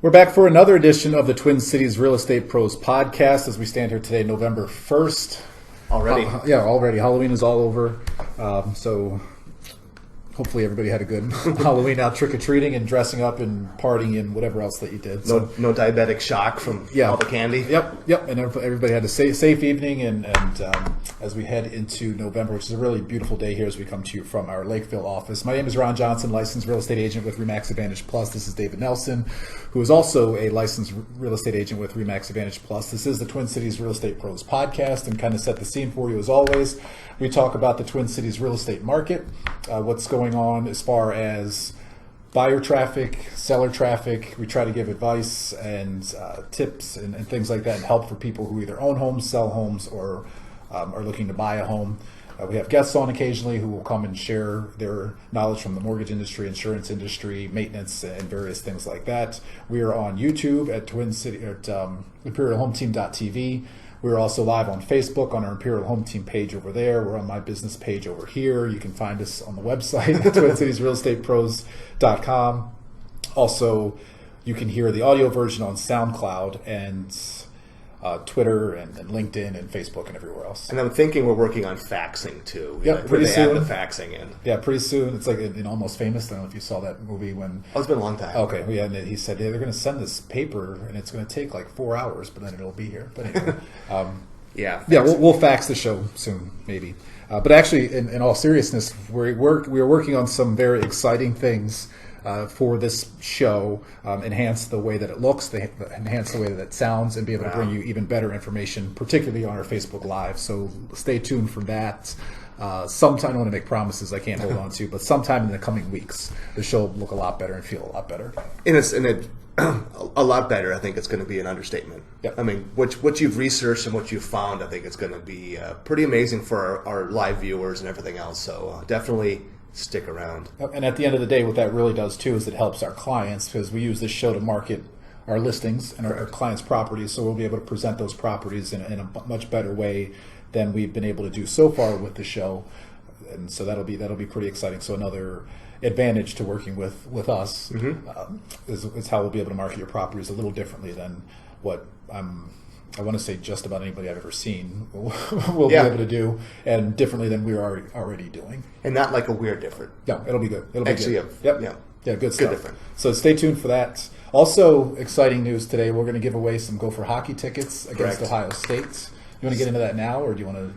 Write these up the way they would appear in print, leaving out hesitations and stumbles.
We're back for another edition of the Twin Cities Real Estate Pros podcast as we stand here today, November 1st. Already? Already. Halloween is all over. So hopefully everybody had a good Halloween out trick-or-treating and dressing up and partying and whatever else that you did. No diabetic shock from all the candy? Yep. And everybody had a safe evening. And as we head into November, which is a really beautiful day here as we come to you from our Lakeville office. My name is Ron Johnson, licensed real estate agent with RE/MAX Advantage Plus. This is David Nelson, who is also a licensed real estate agent with RE/MAX Advantage Plus. This is the Twin Cities Real Estate Pros podcast, and kind of set the scene for you as always. We talk about the Twin Cities real estate market, what's going on as far as buyer traffic, seller traffic. We try to give advice and tips and things like that, and help for people who either own homes, sell homes, or are looking to buy a home. We have guests on occasionally who will come and share their knowledge from the mortgage industry, insurance industry, maintenance, and various things like that. We are on YouTube at ImperialHomeTeam.tv. We're also live on Facebook on our Imperial Home Team page over there. We're on my business page over here. You can find us on the website, TwinCitiesRealEstatePros.com. Also, you can hear the audio version on SoundCloud and Twitter and LinkedIn and Facebook and everywhere else. And I'm thinking we're working on faxing too. Yeah, pretty soon. Add the faxing in. Yeah, pretty soon. It's like in Almost Famous. I don't know if you saw that movie when. Oh, it's been a long time. Okay, yeah, and he said they're going to send this paper and it's going to take like 4 hours, but then it'll be here. But anyway, we'll fax the show soon, maybe. But actually, in all seriousness, we are working on some very exciting things for this show, enhance the way that it looks, enhance the way that it sounds, and be able to bring you even better information, particularly on our Facebook Live. So stay tuned for that. Sometime, I don't want to make promises I can't hold on to, but sometime in the coming weeks, the show will look a lot better and feel a lot better. A lot better, I think it's going to be an understatement. Yep. I mean, what you've researched and what you've found, I think it's going to be pretty amazing for our live viewers and everything else. So definitely stick around. And at the end of the day, what that really does too is it helps our clients, because we use this show to market our listings and our clients' properties, so we'll be able to present those properties in a much better way than we've been able to do so far with the show. And so that'll be pretty exciting. So another advantage to working with us is how we'll be able to market your properties a little differently than what I want to say just about anybody I've ever seen will be able to do, and differently than we're already doing. And not like a weird different. No, it'll be good. It'll be actually good. Yeah, good stuff. Good different. So stay tuned for that. Also, exciting news today. We're going to give away some Gopher hockey tickets against Ohio State. You want to get into that now, or do you want to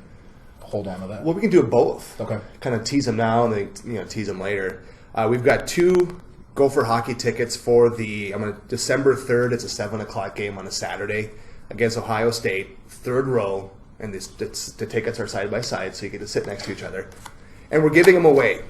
hold on to that? Well, we can do it both. Okay. Kind of tease them now and then tease them later. We've got 2 Gopher hockey tickets for December 3rd. It's a 7:00 game on a Saturday against Ohio State, 3rd row, and the tickets are side by side, so you get to sit next to each other. And we're giving them away.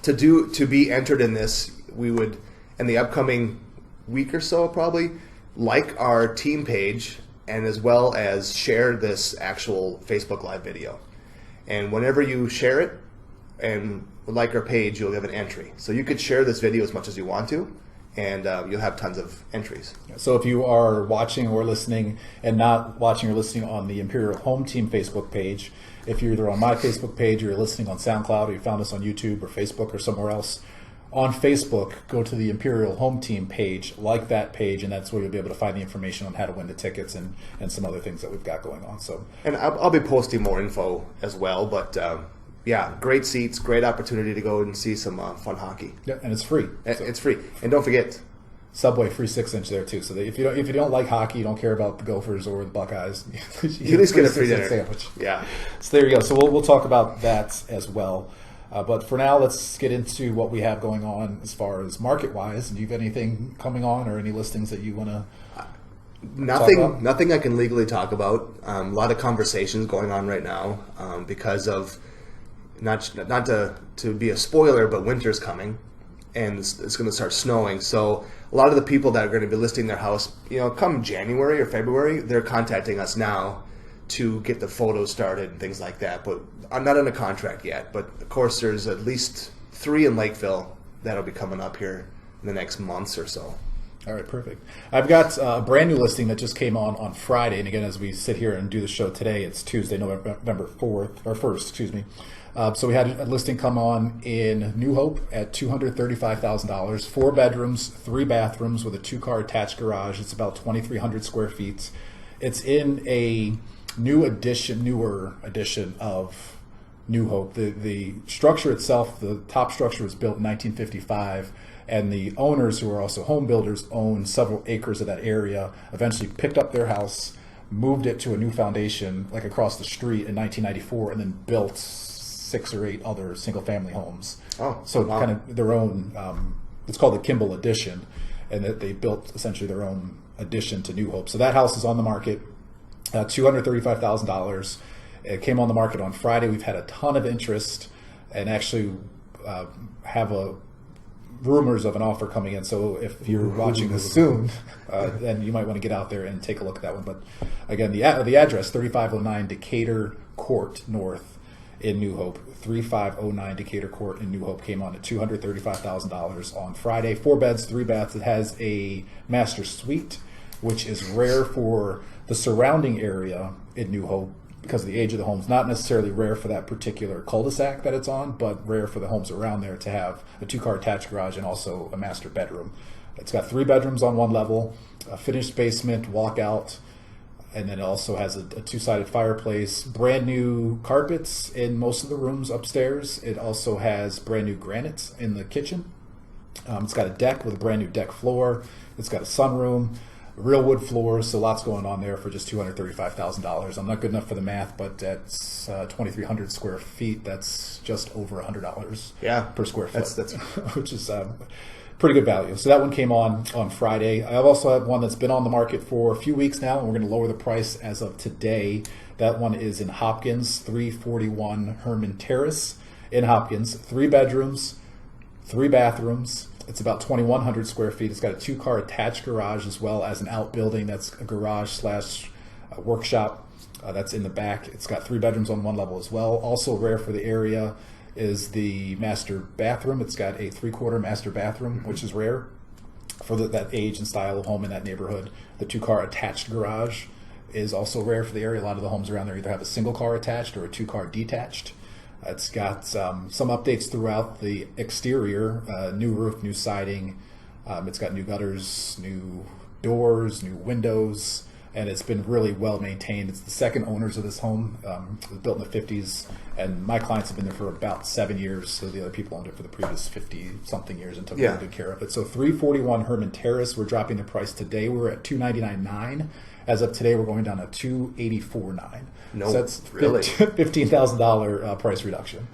To be entered in this, we would, in the upcoming week or so, probably like our team page, and as well as share this actual Facebook Live video. And whenever you share it and like our page, you'll have an entry. So you could share this video as much as you want to, and you'll have tons of entries. So if you are watching or listening and not watching or listening on the Imperial Home Team Facebook page, if you're either on my Facebook page or you're listening on SoundCloud, or you found us on YouTube or Facebook or somewhere else, on Facebook, go to the Imperial Home Team page, like that page, and that's where you'll be able to find the information on how to win the tickets and some other things that we've got going on. So, and I'll be posting more info as well, but great seats, great opportunity to go and see some fun hockey. Yeah, and it's free. It's free, and don't forget, Subway free 6-inch there too. So that if you don't like hockey, you don't care about the Gophers or the Buckeyes, you at least get a free dinner sandwich. Yeah. So there you go. So we'll talk about that as well. But for now, let's get into what we have going on as far as market-wise. Do you have anything coming on or any listings that you want to Nothing I can legally talk about. A lot of conversations going on right now because of, not to be a spoiler, but winter's coming, and it's going to start snowing. So a lot of the people that are going to be listing their house, come January or February, they're contacting us now to get the photos started and things like that. But I'm not in a contract yet. But of course, there's at least 3 in Lakeville that'll be coming up here in the next months or so. All right, perfect. I've got a brand new listing that just came on Friday, and again, as we sit here and do the show today, it's Tuesday, November 1st, excuse me. So we had a listing come on in New Hope at $235,000, 4 bedrooms, 3 bathrooms with a 2-car attached garage. It's about 2,300 square feet. It's in a newer edition of New Hope. The structure itself, the top structure was built in 1955, and the owners, who are also home builders, own several acres of that area, eventually picked up their house, moved it to a new foundation like across the street in 1994, and then built 6 or 8 other single-family homes. Oh, so wow. kind of their own, it's called the Kimball Addition, and that they built essentially their own addition to New Hope. So that house is on the market, $235,000. It came on the market on Friday. We've had a ton of interest, and actually have rumors of an offer coming in. So if you're watching this soon, then you might want to get out there and take a look at that one. But again, the address, 3509 Decatur Court North in New Hope, 3509 Decatur Court in New Hope, came on at $235,000 on Friday. 4 beds, 3 baths. It has a master suite, which is rare for the surrounding area in New Hope because of the age of the homes. Not necessarily rare for that particular cul-de-sac that it's on, but rare for the homes around there to have a 2-car attached garage and also a master bedroom. It's got 3 bedrooms on one level, a finished basement, walkout, and then it also has a 2-sided fireplace, brand new carpets in most of the rooms upstairs. It also has brand new granite in the kitchen. It's got a deck with a brand new deck floor. It's got a sunroom, real wood floors, so lots going on there for just $235,000. I'm not good enough for the math, but that's 2,300 square feet. That's just over $100 per square foot, that's which is pretty good value. So that one came on Friday. I've also had one that's been on the market for a few weeks now, and we're going to lower the price as of today. That one is in Hopkins, 341 Herman Terrace in Hopkins. 3 bedrooms, 3 bathrooms. It's about 2,100 square feet. It's got a 2-car attached garage as well as an outbuilding that's a garage / workshop that's in the back. It's got 3 bedrooms on one level as well. Also rare for the area is the master bathroom. It's got a 3/4 master bathroom, which is rare for that age and style of home in that neighborhood. The 2-car attached garage is also rare for the area. A lot of the homes around there either have a single car attached or a 2-car detached. It's got some updates throughout the exterior, new roof, new siding. It's got new gutters, new doors, new windows, and it's been really well maintained. It's the second owners of this home. It was built in the 50s, and my clients have been there for about 7 years, so the other people owned it for the previous 50-something years and took really good care of it. So 341 Herman Terrace, we're dropping the price today. We're at $299.9. As of today, we're going down to $284.9. No, so that's really? $15,000 price reduction.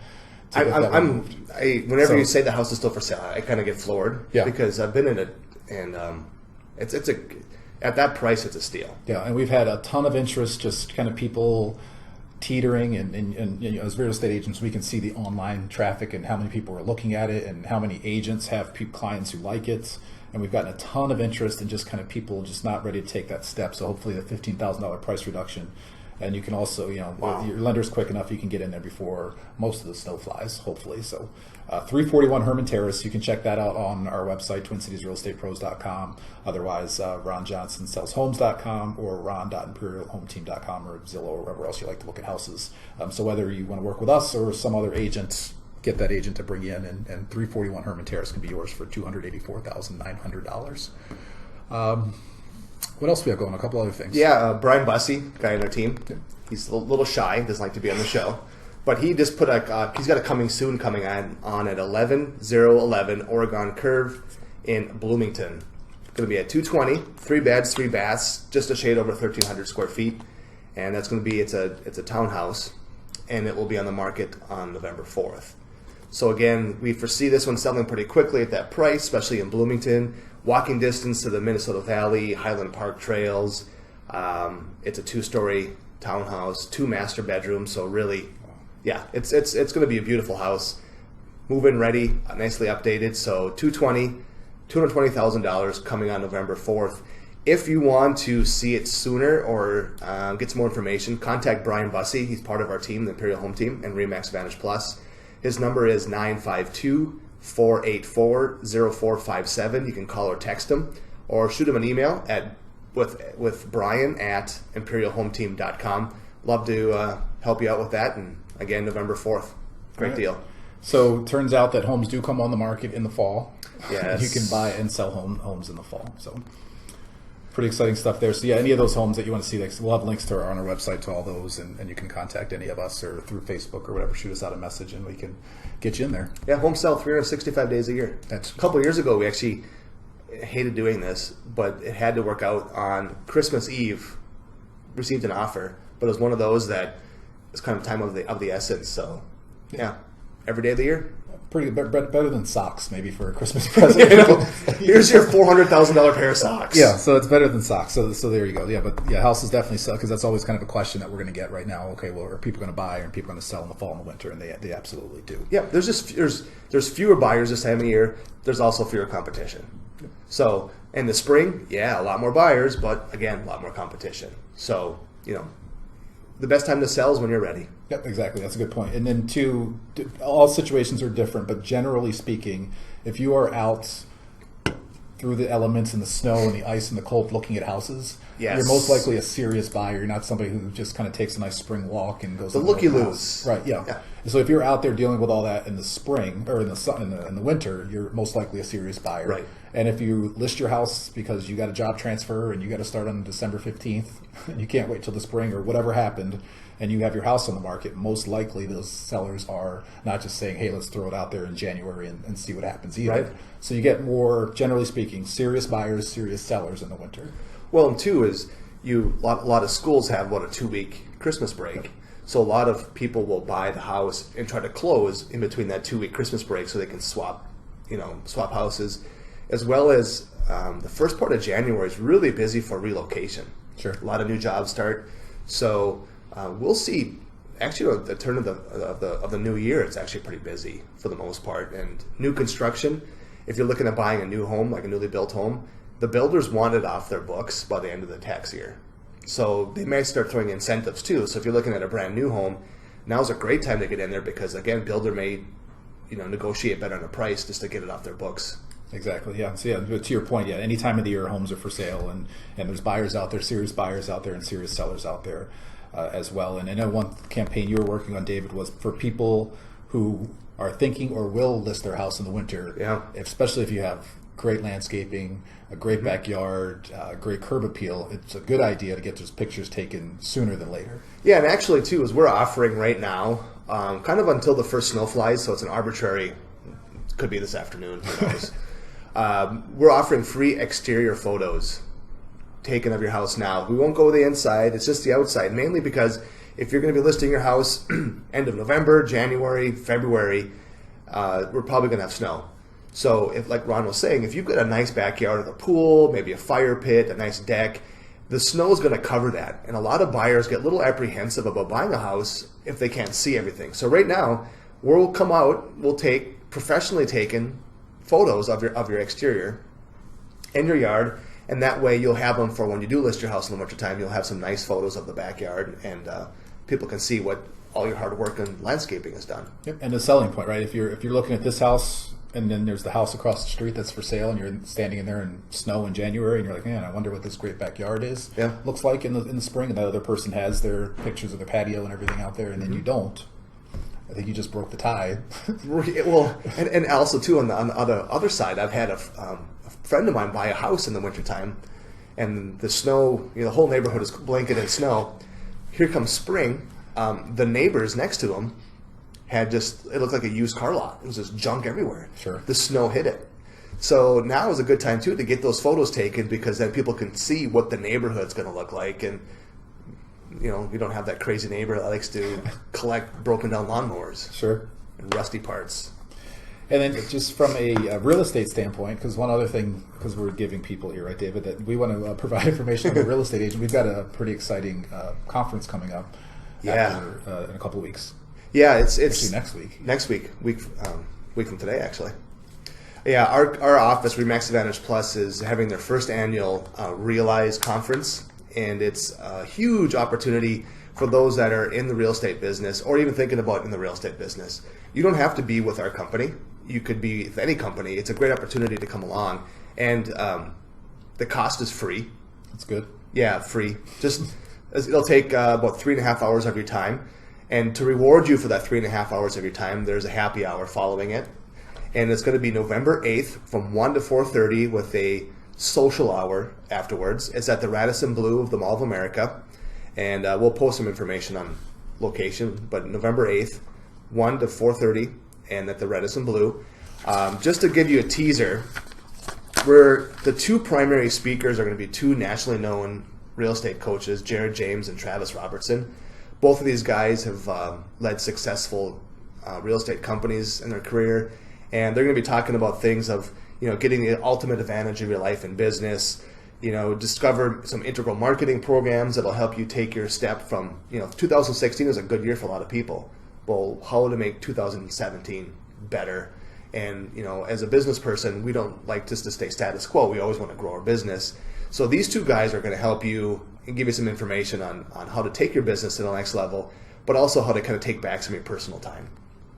Whenever you say the house is still for sale, I kind of get floored because I've been in it, and at that price, it's a steal. Yeah, and we've had a ton of interest, just kind of people teetering, and you know, as real estate agents, we can see the online traffic and how many people are looking at it and how many agents have clients who like it. And we've gotten a ton of interest in just kind of people just not ready to take that step. So hopefully the $15,000 price reduction. And you can also, your lender's quick enough, you can get in there before most of the snow flies, hopefully. So 341 Herman Terrace, you can check that out on our website, TwinCitiesRealEstatePros.com. Otherwise, RonJohnsonSellsHomes.com or ron.imperialhometeam.com or Zillow or wherever else you like to look at houses. So whether you want to work with us or some other agent, get that agent to bring you in, and 341 Herman Terrace can be yours for $284,900. What else we have going? A couple other things. Yeah, Brian Bussey, guy on our team. He's a little shy, doesn't like to be on the show. But he just put he's got a coming soon coming on at 11011 Oregon Curve in Bloomington. Going to be at 220, 3 beds, 3 baths, just a shade over 1,300 square feet. And that's going to be, it's a townhouse, and it will be on the market on November 4th. So again, we foresee this one selling pretty quickly at that price, especially in Bloomington. Walking distance to the Minnesota Valley, Highland Park trails. It's a 2-story townhouse, 2 master bedrooms. So really, it's going to be a beautiful house. Move-in ready, nicely updated. So $220,000 coming on November 4th. If you want to see it sooner or get some more information, contact Brian Bussey. He's part of our team, the Imperial Home Team, and RE/MAX Vantage Plus. His number is 952-484-0457. You can call or text him. or shoot him an email with Brian at imperialhometeam.com. Love to help you out with that. And again, November 4th. Great deal. So turns out that homes do come on the market in the fall. Yes. You can buy and sell homes in the fall. So pretty exciting stuff there. So yeah, any of those homes that you want to see, we'll have links on our website to all those, and you can contact any of us or through Facebook or whatever. Shoot us out a message, and we can get you in there. Yeah, homes sell 365 days a year. A couple of years ago, we actually hated doing this, but it had to work out on Christmas Eve. Received an offer, but it was one of those that was kind of time of the essence. So yeah, every day of the year. Pretty better than socks, maybe, for a Christmas present. Here's your $400,000 pair of socks. Yeah, so it's better than socks. So there you go. Yeah, but yeah, houses definitely sell, because that's always kind of a question that we're going to get right now. Okay, well, are people going to buy, or are people going to sell in the fall and the winter? And they absolutely do. Yeah, there's fewer buyers this time of year. There's also fewer competition. So in the spring, yeah, a lot more buyers, but again, a lot more competition. So the best time to sell is when you're ready. Yep, exactly. That's a good point. And then two, all situations are different, but generally speaking, if you are out through the elements and the snow and the ice and the cold looking at houses, yes, you're most likely a serious buyer. You're not somebody who just kind of takes a nice spring walk and goes. The look you lose. Right. Yeah. So if you're out there dealing with all that in the spring or in the winter, you're most likely a serious buyer. Right. And if you list your house because you got a job transfer and you got to start on December 15th, and you can't wait till the spring or whatever happened, and you have your house on the market, most likely those sellers are not just saying, hey, let's throw it out there in January and see what happens either. Right. So you get more, generally speaking, serious buyers, serious sellers in the winter. Well, and two is a lot of schools have, a 2-week Christmas break. Yep. So a lot of people will buy the house and try to close in between that 2-week Christmas break so they can swap houses, as well as the first part of January is really busy for relocation. Sure. A lot of new jobs start. So we'll see. Actually, at the turn of the new year, it's actually pretty busy for the most part. And new construction, if you're looking at buying a new home, like a newly built home, the builders want it off their books by the end of the tax year. So they may start throwing incentives too. So if you're looking at a brand new home, now's a great time to get in there because, again, builder may negotiate better on the price just to get it off their books. Exactly. Yeah. So yeah, but to your point, yeah, any time of the year homes are for sale, and there's buyers out there, serious buyers out there, and serious sellers out there as well. And I know one campaign you were working on, David, was for people who are thinking or will list their house in the winter. Yeah. Especially if you have great landscaping, a great backyard, great curb appeal, it's a good idea to get those pictures taken sooner than later. Yeah, and actually too is we're offering right now, kind of until the first snow flies, so it's an arbitrary, could be this afternoon, who knows. We're offering free exterior photos taken of your house now. We won't go to the inside, it's just the outside, mainly because if you're going to be listing your house end of November, January, February, we're probably going to have snow. So if, like Ron was saying, if you've got a nice backyard with a pool, maybe a fire pit, a nice deck, the snow is going to cover that. And a lot of buyers get a little apprehensive about buying a house if they can't see everything. So right now, we'll come out, we'll take professionally taken photos of your exterior and your yard, and that way you'll have them for when you do list your house in the wintertime. You'll have some nice photos of the backyard, and people can see what all your hard work and landscaping has done. Yep. And the selling point, right? If you're looking at this house, and then there's the house across the street that's for sale, and you're standing in there in snow in January, and you're like, man, I wonder what this great backyard looks like in the spring, and that other person has their pictures of their patio and everything out there, and then you don't. I think you just broke the tie. Well, and also too on the other side, I've had a friend of mine buy a house in the wintertime, and the snow, the whole neighborhood is blanketed in snow. Here comes spring. The neighbors next to him had it looked like a used car lot. It was just junk everywhere. Sure. The snow hit it. So now is a good time too to get those photos taken, because then people can see what the neighborhood's going to look like, and you don't have that crazy neighbor that likes to collect broken down lawnmowers. Sure. And rusty parts. And then just from a real estate standpoint, because one other thing, because we're giving people here, right, David, that we want to provide information on the real estate agent. We've got a pretty exciting conference coming up in a couple of weeks. Yeah, it's actually next week. week from today, actually. Yeah, our office, Remax Advantage Plus, is having their first annual Realize conference, and it's a huge opportunity for those that are in the real estate business or even thinking about in the real estate business. You don't have to be with our company. You could be with any company. It's a great opportunity to come along. And The cost is free. That's good. Yeah, free. Just it'll take about 3.5 hours of your time. And to reward you for that 3.5 hours of your time, there's a happy hour following it. And it's going to be November 8th from 1 to 4:30 with a social hour afterwards. It's at the Radisson Blu of the Mall of America. And we'll post some information on location. But November 8th, 1 to 4:30, and at the Radisson Blu. Just to give you a teaser, the two primary speakers are going to be two nationally known real estate coaches, Jared James and Travis Robertson. Both of these guys have led successful real estate companies in their career, and they're going to be talking about things of getting the ultimate advantage of your life and business. Discover some integral marketing programs that'll help you take your step from 2016 is a good year for a lot of people. Well, how to make 2017 better? And as a business person, we don't like just to stay status quo. We always want to grow our business. So these two guys are going to help you and give you some information on how to take your business to the next level, but also how to kind of take back some of your personal time.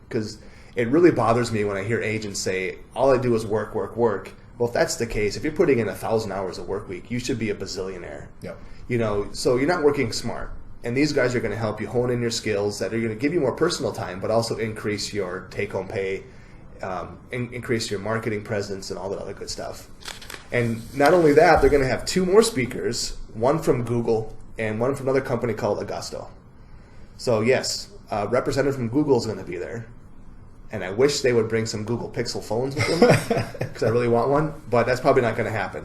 Because it really bothers me when I hear agents say, all I do is work, work, work. Well, if that's the case, if you're putting in 1,000 hours a work week, you should be a bazillionaire. Yep. So you're not working smart. And these guys are going to help you hone in your skills that are going to give you more personal time, but also increase your take-home pay, increase your marketing presence, and all that other good stuff. And not only that, they're going to have two more speakers, one from Google and one from another company called Augusto. So yes, a representative from Google is going to be there. And I wish they would bring some Google Pixel phones with them because I really want one, but that's probably not going to happen.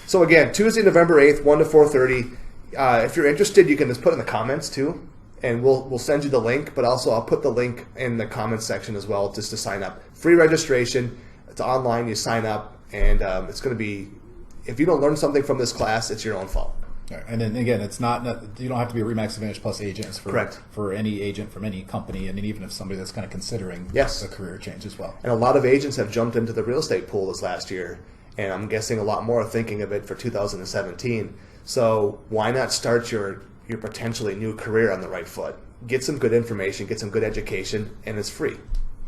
So again, Tuesday, November 8th, 1 to 4:30. If you're interested, you can just put in the comments too, and we'll send you the link, but also I'll put the link in the comments section as well just to sign up. Free registration. It's online. You sign up, and it's going to be, if you don't learn something from this class, it's your own fault. Right. And then again, it's not you don't have to be a RE/MAX Advantage Plus agent. It's Correct. For any agent from any company, and even if somebody that's kind of considering Yes. a career change as well. And a lot of agents have jumped into the real estate pool this last year, and I'm guessing a lot more are thinking of it for 2017. So why not start your potentially new career on the right foot? Get some good information, get some good education, and it's free.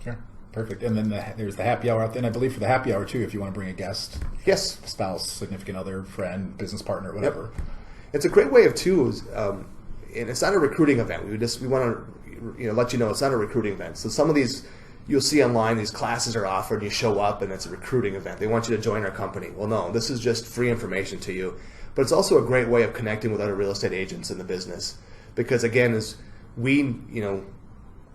Sure. Perfect. And then there's the happy hour out there. And I believe for the happy hour, too, if you want to bring a guest. Yes. Spouse, significant other, friend, business partner, whatever. Yep. It's a great way of, too, and it's not a recruiting event. We want to let you know it's not a recruiting event. So some of these you'll see online, these classes are offered, you show up, and it's a recruiting event. They want you to join our company. Well, no, this is just free information to you. But it's also a great way of connecting with other real estate agents in the business. Because, again,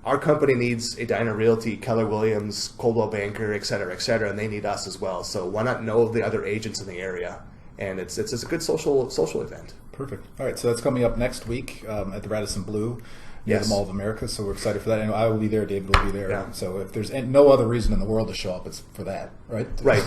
our company needs Edina Realty, Keller Williams, Coldwell Banker, et cetera, and they need us as well. So why not know the other agents in the area? And it's a good social event. Perfect. All right, so that's coming up next week at the Radisson Blu near Yes. the Mall of America. So we're excited for that. And I will be there. David will be there. Yeah. So if there's no other reason in the world to show up, it's for that, right? Right.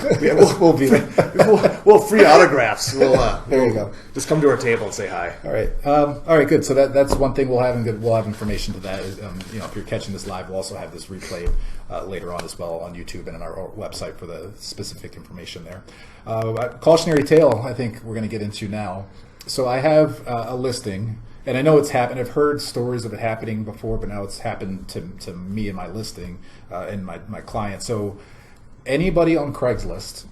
We'll be there. We'll free autographs. There you go. Just come to our table and say hi. All right, good. So that's one thing we'll have, and we'll have information to that. If you're catching this live, we'll also have this replayed later on as well on YouTube and on our website for the specific information there. Cautionary tale, I think we're going to get into now. So I have a listing, and I know it's happened. I've heard stories of it happening before, but now it's happened to me and my listing and my client. So anybody on Craigslist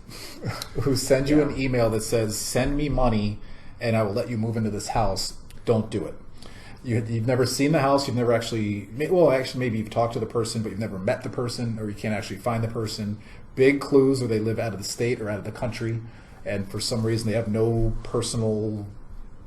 who sends you an email that says, send me money and I will let you move into this house, don't do it. You've never seen the house. You've never actually maybe you've talked to the person, but you've never met the person, or you can't actually find the person. Big clues, or they live out of the state or out of the country, and for some reason they have no personal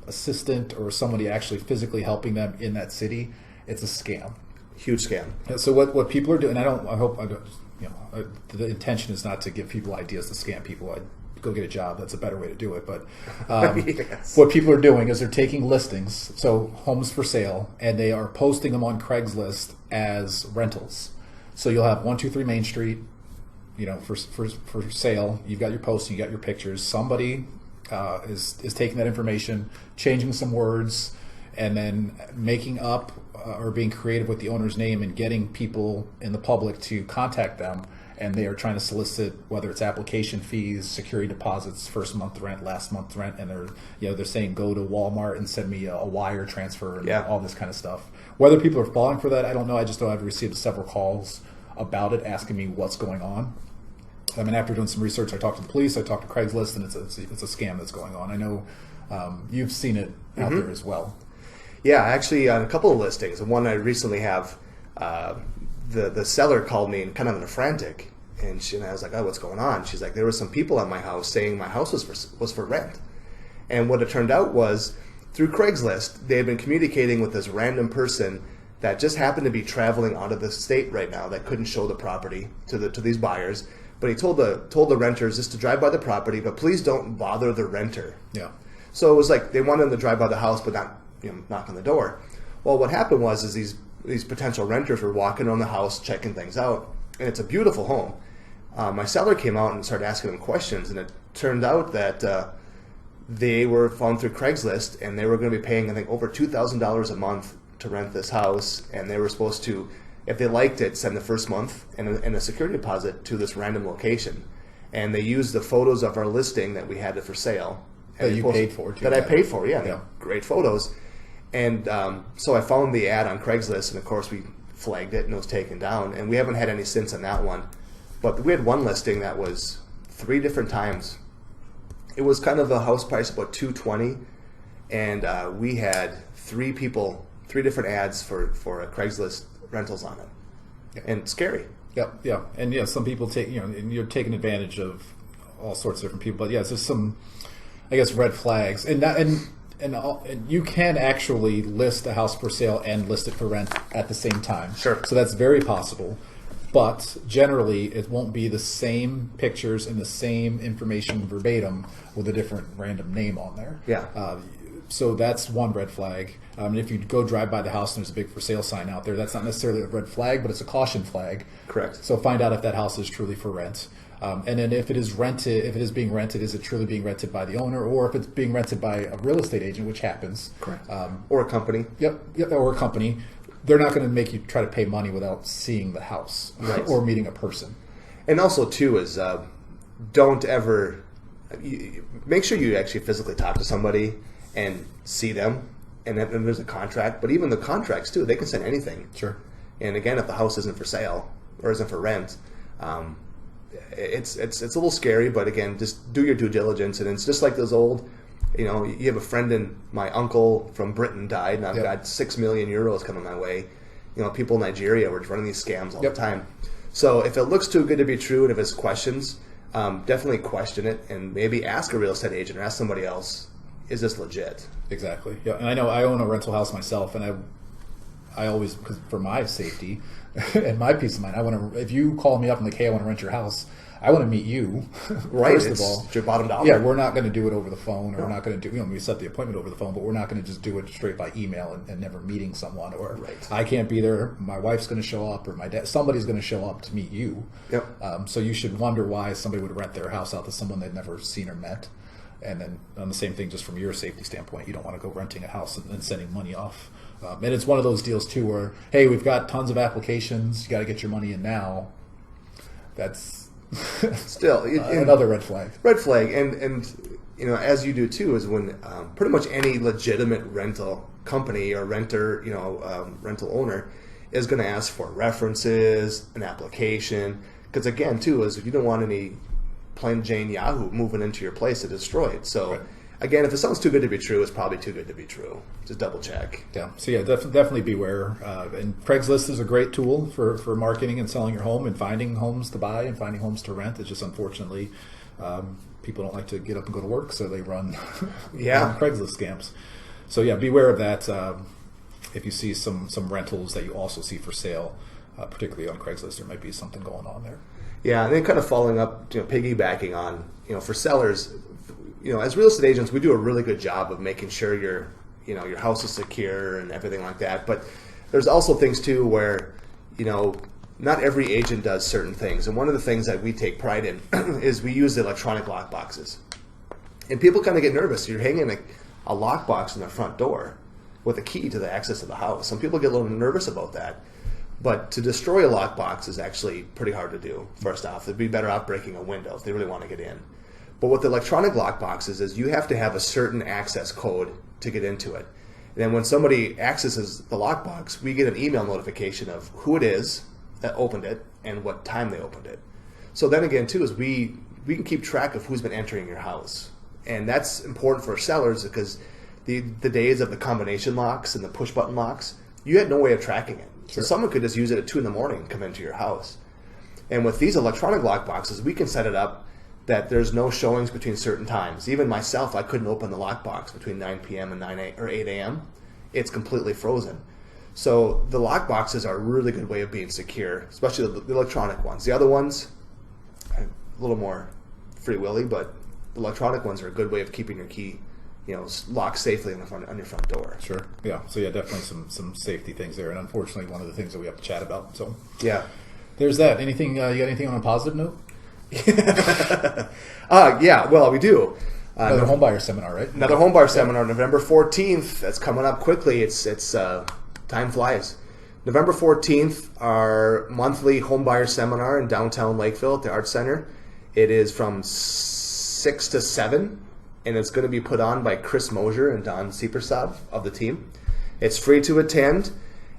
assistant or somebody actually physically helping them in that city. It's a scam. Huge scam. So what people are doing, the intention is not to give people ideas to scam people. Go get a job. That's a better way to do it. But Yes. what people are doing is they're taking listings, so homes for sale, and they are posting Craigslist as rentals. So you'll have 123 Main Street, for sale. You've got your posting, you got your pictures. Somebody is taking that information, changing some words, and then making up or being creative with the owner's name and getting people in the public to contact them. And they are trying to solicit whether it's application fees, security deposits, first month rent, last month rent, and they're saying go to Walmart and send me a wire transfer and all this kind of stuff. Whether people are falling for that, I don't know. I just know I've received several calls about it, asking me what's going on. I mean, after doing some research, I talked to the police, I talked to Craigslist, and it's a scam that's going on. I know you've seen it out there as well. Yeah, actually, on a couple of listings, and one I recently have, the seller called me and kind of in a frantic, and I was like, "Oh, what's going on?" She's like, "There were some people at my house saying my house was for rent," and what it turned out was through Craigslist, they had been communicating with this random person that just happened to be traveling out of the state right now that couldn't show the property to these buyers. But he told the renters just to drive by the property, but please don't bother the renter. Yeah. So it was like they wanted them to drive by the house, but not knock on the door. Well, what happened was these potential renters were walking around the house checking things out, and it's a beautiful home. My seller came out and started asking them questions, and it turned out that they were found through Craigslist, and they were going to be paying, I think, over $2,000 a month to rent this house, and they were supposed to, if they liked it, send the first month and a security deposit to this random location. And they used the photos of our listing that we had it for sale. That you paid for, too. That I paid for, yeah. Great photos. And so I found the ad on Craigslist, and of course we flagged it, and it was taken down. And we haven't had any since on that one. But we had one listing that was 3 different times. It was kind of a house price about $220, and we had 3 different ads for Craigslist rentals on it. Yeah. And it's scary. Yep, yeah. And yeah, some people and you're taking advantage of all sorts of different people. But yeah, it's just some, I guess, red flags. And you can actually list a house for sale and list it for rent at the same time. Sure. So that's very possible. But generally, it won't be the same pictures and the same information verbatim with a different random name on there. Yeah. So that's one red flag. And if you go drive by the house and there's a big for sale sign out there, that's not necessarily a red flag, but it's a caution flag. Correct. So find out if that house is truly for rent. And then if it is being rented, is it truly being rented by the owner, or if it's being rented by a real estate agent, which happens. Correct. Or a company. Yep, or a company. They're not going to make you try to pay money without seeing the house or meeting a person. And also, too, is don't ever make sure you actually physically talk to somebody and see them, and there's a contract. But even the contracts, too, they can send anything. Sure. And again, if the house isn't for sale or isn't for rent, it's a little scary. But again, just do your due diligence. And it's just like those old, you have a friend, and my uncle from Britain died, and I've got 6 million euros coming my way. People in Nigeria were running these scams all the time. So if it looks too good to be true, and if it's questions, definitely question it, and maybe ask a real estate agent or ask somebody else, is this legit? Exactly. Yeah, and I know I own a rental house myself, and I always, because for my safety and my peace of mind, if you call me up and like, hey, I want to rent your house, I want to meet you. Right. First of all, it's your bottom dollar. Yeah, we're not going to do it over the phone, or we're not going to do. We set the appointment over the phone, but we're not going to just do it straight by email and never meeting someone. Or I can't be there. My wife's going to show up, or my dad. Somebody's going to show up to meet you. Yep. So you should wonder why somebody would rent their house out to someone they've never seen or met. And then on the same thing, just from your safety standpoint, you don't want to go renting a house and sending money off. And it's one of those deals too, where hey, we've got tons of applications. You got to get your money in now. That's still another red flag. Red flag, and as you do too, is when pretty much any legitimate rental company or renter, rental owner is going to ask for references, an application, because again too is you don't want any plain Jane Yahoo moving into your place to destroy it. So again, if it sounds too good to be true, it's probably too good to be true. Just double check. Yeah. So yeah, definitely beware. And Craigslist is a great tool for marketing and selling your home and finding homes to buy and finding homes to rent. It's just unfortunately people don't like to get up and go to work, so they run Craigslist scams. So yeah, beware of that. If you see some rentals that you also see for sale, particularly on Craigslist, there might be something going on there. Yeah, and then kind of following up, piggybacking on, for sellers, as real estate agents, we do a really good job of making sure your house is secure and everything like that. But there's also things too where, not every agent does certain things. And one of the things that we take pride in is we use the electronic lock boxes. And people kind of get nervous. You're hanging a lock box in the front door with a key to the access of the house. Some people get a little nervous about that. But to destroy a lockbox is actually pretty hard to do, first off. They'd be better off breaking a window if they really want to get in. But with the electronic lockboxes is you have to have a certain access code to get into it. And then when somebody accesses the lockbox, we get an email notification of who it is that opened it and what time they opened it. So then again, too, is we can keep track of who's been entering your house. And that's important for sellers because the days of the combination locks and the push button locks, you had no way of tracking it. So someone could just use it at 2 a.m. and come into your house. And with these electronic lock boxes, we can set it up that there's no showings between certain times. Even myself, I couldn't open the lockbox between 9 p.m. and 8 a.m. It's completely frozen. So the lock boxes are a really good way of being secure, especially the electronic ones. The other ones, a little more free willy, but the electronic ones are a good way of keeping your key, locked safely on your front door. Sure. Yeah. So yeah, definitely some safety things there, and unfortunately, one of the things that we have to chat about. So yeah, there's that. Anything? You got anything on a positive note? Yeah. Well, we do. Another homebuyer seminar, right? Another homebuyer seminar, November 14th. That's coming up quickly. It's time flies. November 14th, our monthly homebuyer seminar in downtown Lakeville at the Arts Center. It is from 6 to 7, and it's going to be put on by Chris Mosier and Don Siepersov of the team. It's free to attend,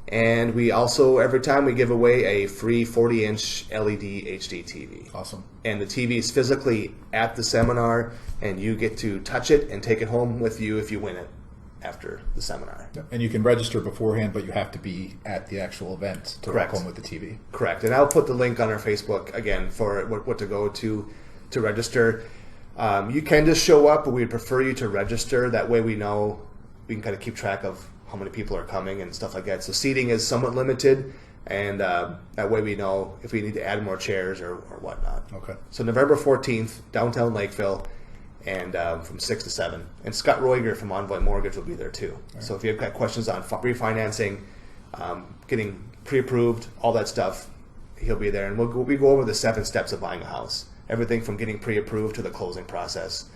and we also, every time we give away a free 40-inch LED HD TV. Awesome. And the TV is physically at the seminar, and you get to touch it and take it home with you if you win it after the seminar. And you can register beforehand, but you have to be at the actual event to walk home with the TV. Correct. And I'll put the link on our Facebook, again, for what to go to register. You can just show up, but we'd prefer you to register. That way we know, we can kind of keep track of how many people are coming and stuff like that. So seating is somewhat limited, and that way we know if we need to add more chairs or whatnot. Okay. So November 14th, downtown Lakeville, and from 6 to 7. And Scott Roiger from Envoy Mortgage will be there too. Right. So if you've got questions on refinancing, getting pre-approved, all that stuff, he'll be there. And we go over the 7 steps of buying a house. Everything from getting pre-approved to the closing process.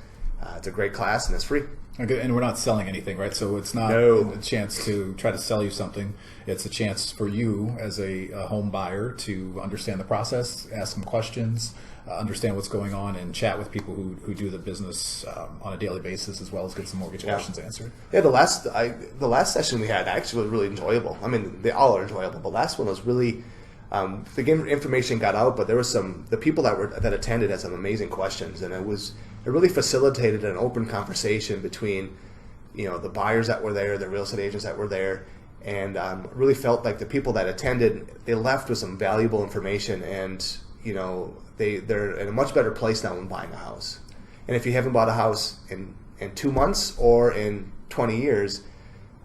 It's a great class, and it's free. Okay, and we're not selling anything, right? So it's not a chance to try to sell you something. It's a chance for you as a home buyer to understand the process, ask some questions, understand what's going on, and chat with people who do the business on a daily basis, as well as get some mortgage questions answered. Yeah, the last session we had actually was really enjoyable. I mean, they all are enjoyable. The last one was really, the information got out, but there was the people that attended had some amazing questions, and it really facilitated an open conversation between, the buyers that were there, the real estate agents that were there, and really felt like the people that attended, they left with some valuable information, and they're in a much better place now when buying a house. And if you haven't bought a house in 2 months or in 20 years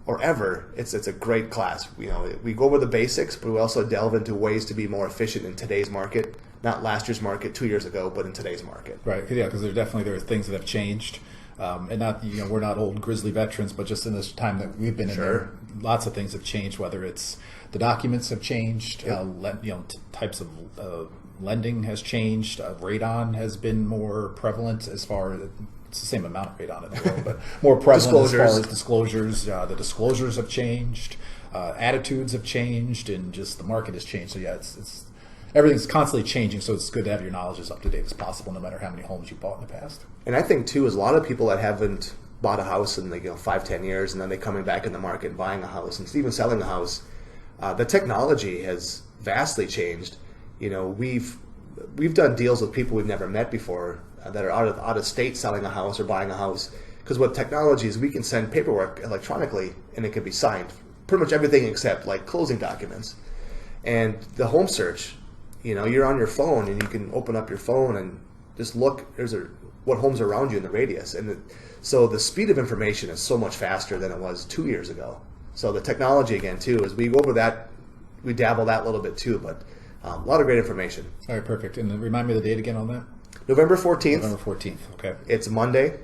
or ever, it's a great class. We go over the basics, but we also delve into ways to be more efficient in today's market. Not last year's market, 2 years ago, but in today's market. Right. Yeah, because there are things that have changed, and not we're not old grizzly veterans, but just in this time that we've been in there, lots of things have changed. Whether it's the documents have changed, types of lending has changed. Radon has been more prevalent as far as it's the same amount of radon in the world, but more prevalent as far as disclosures. The disclosures have changed, attitudes have changed, and just the market has changed. So yeah, it's everything's constantly changing, so it's good to have your knowledge as up to date as possible, no matter how many homes you bought in the past. And I think too is a lot of people that haven't bought a house in 5-10 years, and then they're coming back in the market and buying a house and even selling a house. The technology has vastly changed. We've done deals with people we've never met before that are out of state selling a house or buying a house, because what technology is, we can send paperwork electronically and it can be signed, pretty much everything except like closing documents. And the home search, you're on your phone and you can open up your phone and just look. What homes are around you in the radius, and so the speed of information is so much faster than it was 2 years ago. So the technology again too, as we go over that, we dabble that a little bit too, but a lot of great information. All right, perfect. And then remind me of the date again on that. November 14th. November 14th. Okay. It's Monday,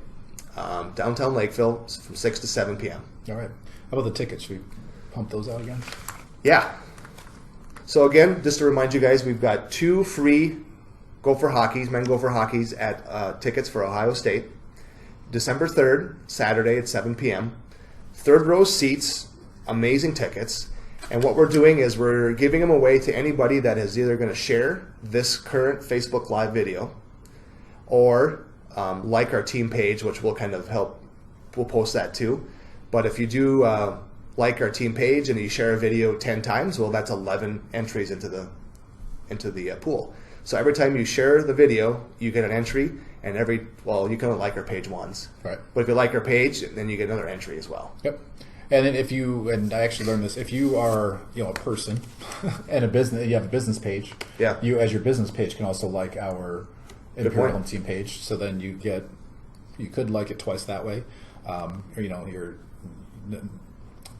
downtown Lakeville, from 6 to 7 p.m. All right. How about the tickets? Should we pump those out again? Yeah. So again, just to remind you guys, we've got 2 free men Go for Hockeys at tickets for Ohio State. December 3rd, Saturday at 7 p.m. Third row seats, amazing tickets. And what we're doing is we're giving them away to anybody that is either going to share this current Facebook Live video or like our team page, which will kind of help. We'll post that too. But if you do like our team page and you share a video 10 times, well, that's 11 entries into the pool. So every time you share the video, you get an entry, and you can only like our page once. Right. But if you like our page, then you get another entry as well. Yep. And then and I actually learned this, if you are, a person and you have a business page, you as your business page can also like our Imperial Home Team page. So then you could like it twice that way.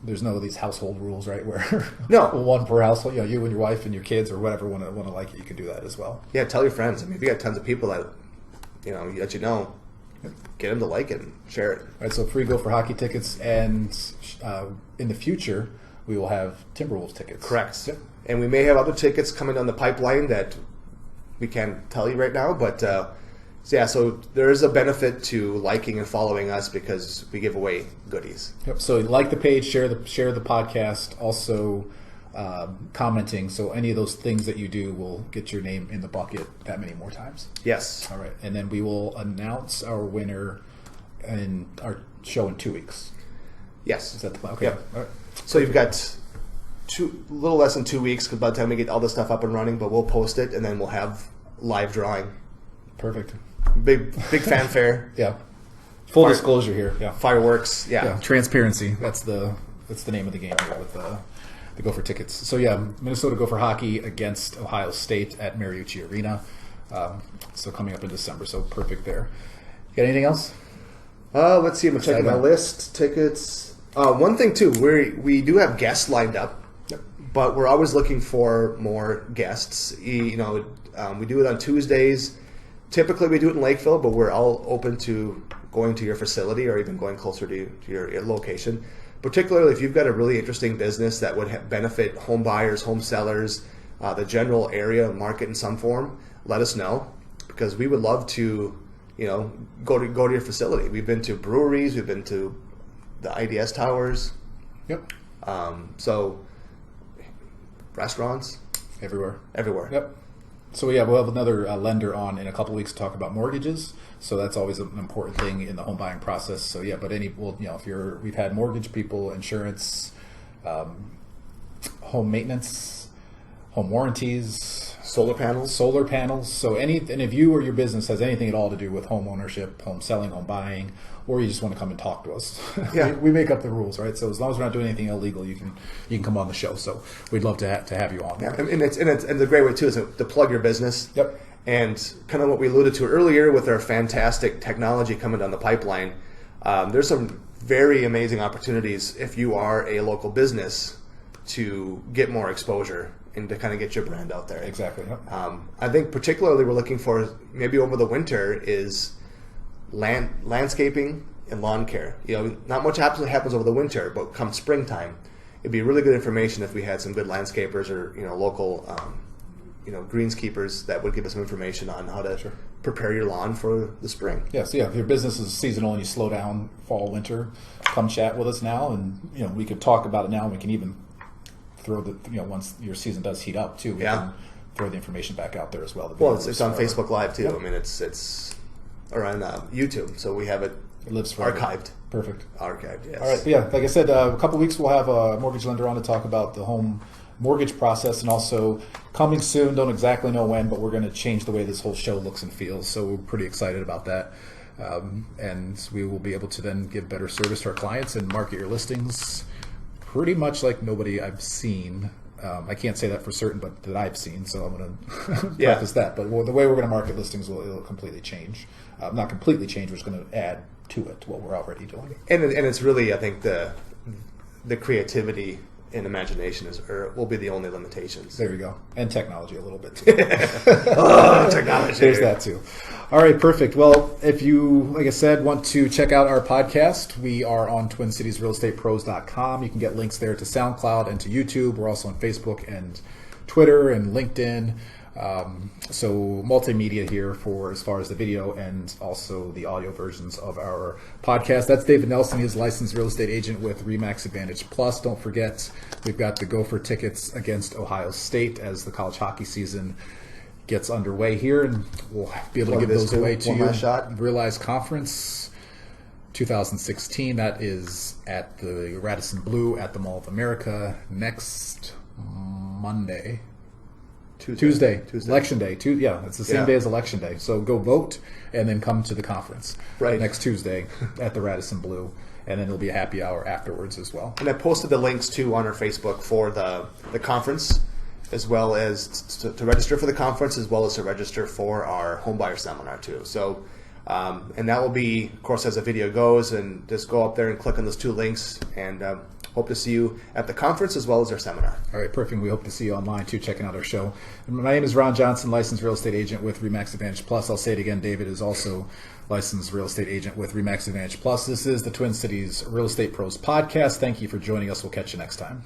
There's no of these household rules, right? Where one per household, you and your wife and your kids or whatever want to like it, you can do that as well. Yeah, tell your friends. I mean, if you got tons of people that get them to like it and share it. All right, so free go for hockey tickets, and in the future we will have Timberwolves tickets. Correct. Yep. And we may have other tickets coming down the pipeline that we can't tell you right now, but so there is a benefit to liking and following us because we give away goodies. Yep. So like the page, share the podcast, also commenting. So any of those things that you do will get your name in the bucket that many more times. Yes. All right, and then we will announce our winner in our show in 2 weeks. Yes. Is that the plan? Okay. Yep. All right. So you've got a little less than 2 weeks because by the time we get all this stuff up and running, but we'll post it and then we'll have live drawing. Perfect. Big fanfare. Yeah. Full disclosure here. Yeah. Fireworks. Yeah. Transparency. That's the name of the game here with the Gopher tickets. So Minnesota Gopher hockey against Ohio State at Mariucci Arena. So coming up in December. So perfect there. You got anything else? Let's see. I'm checking my list. Tickets. One thing too, we do have guests lined up, but we're always looking for more guests. We do it on Tuesdays. Typically, we do it in Lakeville, but we're all open to going to your facility or even going closer to your location. Particularly if you've got a really interesting business that would benefit home buyers, home sellers, the general area market in some form, let us know because we would love to, go to your facility. We've been to breweries, we've been to the IDS towers. Yep. So restaurants. Everywhere. Yep. So we'll have another lender on in a couple weeks to talk about mortgages. So that's always an important thing in the home buying process. So but we've had mortgage people, insurance, home maintenance, home warranties, solar panels. So and if you or your business has anything at all to do with home ownership, home selling, home buying, or you just want to come and talk to us, we make up the rules, right? So as long as we're not doing anything illegal, you can come on the show. So we'd love to have you on. Yeah, and it's a great way too is to plug your business. Yep. And kind of what we alluded to earlier with our fantastic technology coming down the pipeline, there's some very amazing opportunities if you are a local business to get more exposure and to kind of get your brand out there. Exactly. Yep. I think particularly we're looking for maybe over the winter is landscaping and lawn care. Not much happens over the winter, but come springtime, it'd be really good information if we had some good landscapers or local greenskeepers that would give us some information on how to prepare your lawn for the spring. Yeah, so if your business is seasonal and you slow down fall, winter, come chat with us now, and we could talk about it now, and we can even throw once your season does heat up too, we can throw the information back out there as well. Well, it's on Facebook Live too. Yep. I mean, it's or on YouTube, so we have it lives forever. Archived. Perfect. Archived, yes. All right, like I said, a couple weeks we'll have a mortgage lender on to talk about the home mortgage process, and also coming soon, don't exactly know when, but we're going to change the way this whole show looks and feels, so we're pretty excited about that. And we will be able to then give better service to our clients and market your listings pretty much like nobody I've seen. I can't say that for certain, but that I've seen, so I'm going to preface that. But the way we're going to market listings it'll completely change. Not completely change, we're just going to add to it what we're already doing. And it's really, I think, the creativity and imagination will be the only limitations. There you go. And technology a little bit too. Technology. There's that too. All right, perfect. Well, if you, like I said, want to check out our podcast, we are on TwinCitiesRealEstatePros.com. You can get links there to SoundCloud and to YouTube. We're also on Facebook and Twitter and LinkedIn. So multimedia here for as far as the video and also the audio versions of our podcast. That's David Nelson. He's a licensed real estate agent with RE/MAX Advantage Plus. Don't forget, we've got the Gopher tickets against Ohio State as the college hockey season gets underway here, and we'll be able to give those away to you. Realize Conference 2016. That is at the Radisson Blue at the Mall of America next Monday. Tuesday. Election day. It's the same Yeah. day as Election Day. So go vote and then come to the conference next Tuesday at the Radisson Blu. And then there'll be a happy hour afterwards as well. And I posted the links too on our Facebook for the conference, as well as to register for the conference, as well as to register for our homebuyer seminar too. So, and that will be, of course, as the video goes, and just go up there and click on those two links, and hope to see you at the conference as well as our seminar. All right, perfect. We hope to see you online too, checking out our show. My name is Ron Johnson, licensed real estate agent with RE/MAX Advantage Plus. I'll say it again, David is also licensed real estate agent with RE/MAX Advantage Plus. This is the Twin Cities Real Estate Pros podcast. Thank you for joining us. We'll catch you next time.